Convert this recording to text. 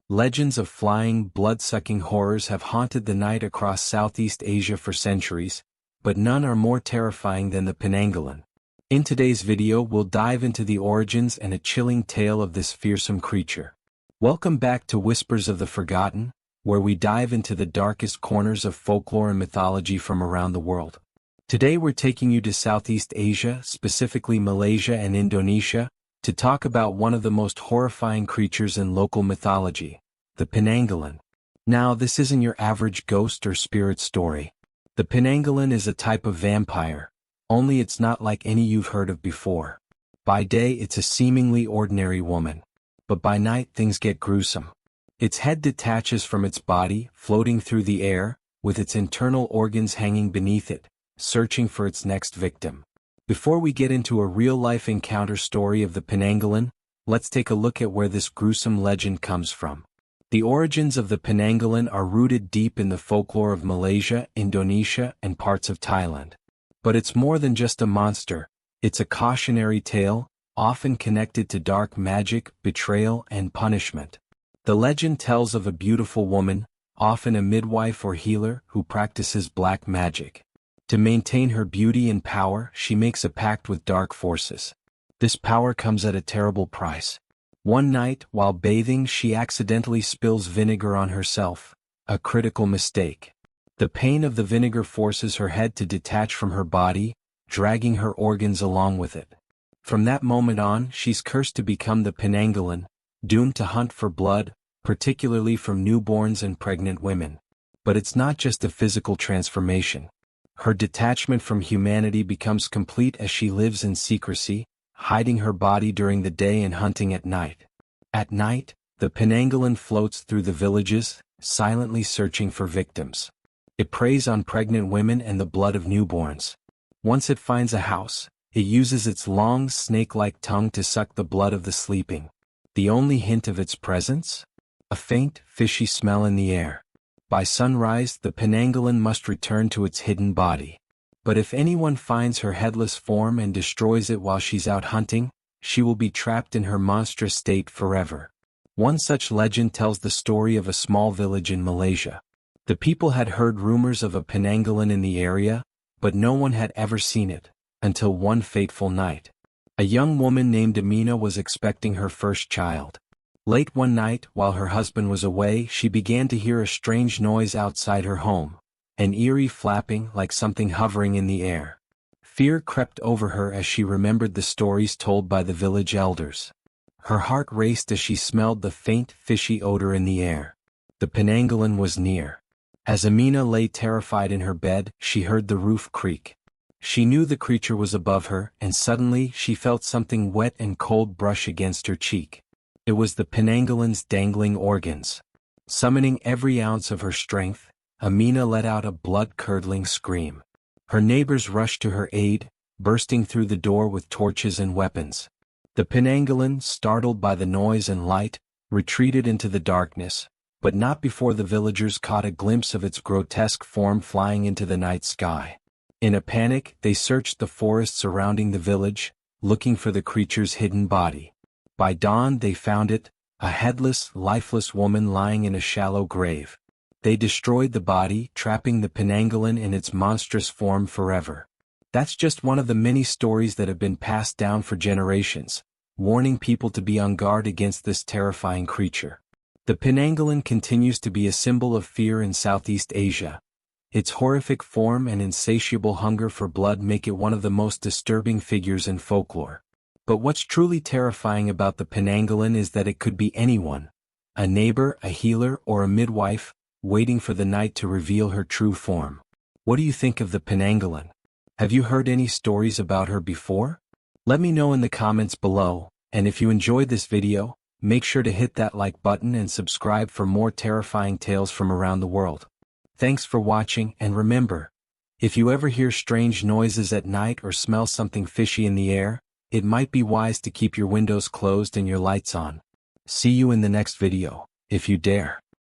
Legends of flying, blood-sucking horrors have haunted the night across Southeast Asia for centuries, but none are more terrifying than the Penanggalan. In today's video, we'll dive into the origins and a chilling tale of this fearsome creature. Welcome back to Whispers of the Forgotten, where we dive into the darkest corners of folklore and mythology from around the world. Today we're taking you to Southeast Asia, specifically Malaysia and Indonesia, to talk about one of the most horrifying creatures in local mythology, the Penanggalan. Now, this isn't your average ghost or spirit story. The Penanggalan is a type of vampire, only it's not like any you've heard of before. By day it's a seemingly ordinary woman, but by night things get gruesome. Its head detaches from its body, floating through the air, with its internal organs hanging beneath it, searching for its next victim. Before we get into a real-life encounter story of the Penanggalan, let's take a look at where this gruesome legend comes from. The origins of the Penanggalan are rooted deep in the folklore of Malaysia, Indonesia, and parts of Thailand. But it's more than just a monster, it's a cautionary tale, often connected to dark magic, betrayal, and punishment. The legend tells of a beautiful woman, often a midwife or healer, who practices black magic. To maintain her beauty and power, she makes a pact with dark forces. This power comes at a terrible price. One night, while bathing, she accidentally spills vinegar on herself, a critical mistake. The pain of the vinegar forces her head to detach from her body, dragging her organs along with it. From that moment on, she's cursed to become the Penanggalan, doomed to hunt for blood, particularly from newborns and pregnant women. But it's not just a physical transformation. Her detachment from humanity becomes complete as she lives in secrecy, hiding her body during the day and hunting at night. At night, the Penanggalan floats through the villages, silently searching for victims. It preys on pregnant women and the blood of newborns. Once it finds a house, it uses its long, snake-like tongue to suck the blood of the sleeping. The only hint of its presence? A faint, fishy smell in the air. By sunrise, the Penanggalan must return to its hidden body. But if anyone finds her headless form and destroys it while she's out hunting, she will be trapped in her monstrous state forever. One such legend tells the story of a small village in Malaysia. The people had heard rumors of a Penanggalan in the area, but no one had ever seen it, until one fateful night. A young woman named Amina was expecting her first child. Late one night, while her husband was away, she began to hear a strange noise outside her home, an eerie flapping like something hovering in the air. Fear crept over her as she remembered the stories told by the village elders. Her heart raced as she smelled the faint, fishy odor in the air. The Penanggalan was near. As Amina lay terrified in her bed, she heard the roof creak. She knew the creature was above her, and suddenly she felt something wet and cold brush against her cheek. It was the Penanggalan's dangling organs. Summoning every ounce of her strength, Amina let out a blood-curdling scream. Her neighbors rushed to her aid, bursting through the door with torches and weapons. The Penanggalan, startled by the noise and light, retreated into the darkness, but not before the villagers caught a glimpse of its grotesque form flying into the night sky. In a panic, they searched the forest surrounding the village, looking for the creature's hidden body. By dawn they found it, a headless, lifeless woman lying in a shallow grave. They destroyed the body, trapping the Penanggalan in its monstrous form forever. That's just one of the many stories that have been passed down for generations, warning people to be on guard against this terrifying creature. The Penanggalan continues to be a symbol of fear in Southeast Asia. Its horrific form and insatiable hunger for blood make it one of the most disturbing figures in folklore. But what's truly terrifying about the Penanggalan is that it could be anyone, a neighbor, a healer, or a midwife, waiting for the night to reveal her true form. What do you think of the Penanggalan? Have you heard any stories about her before? Let me know in the comments below, and if you enjoyed this video, make sure to hit that like button and subscribe for more terrifying tales from around the world. Thanks for watching, and remember, if you ever hear strange noises at night or smell something fishy in the air, it might be wise to keep your windows closed and your lights on. See you in the next video, if you dare.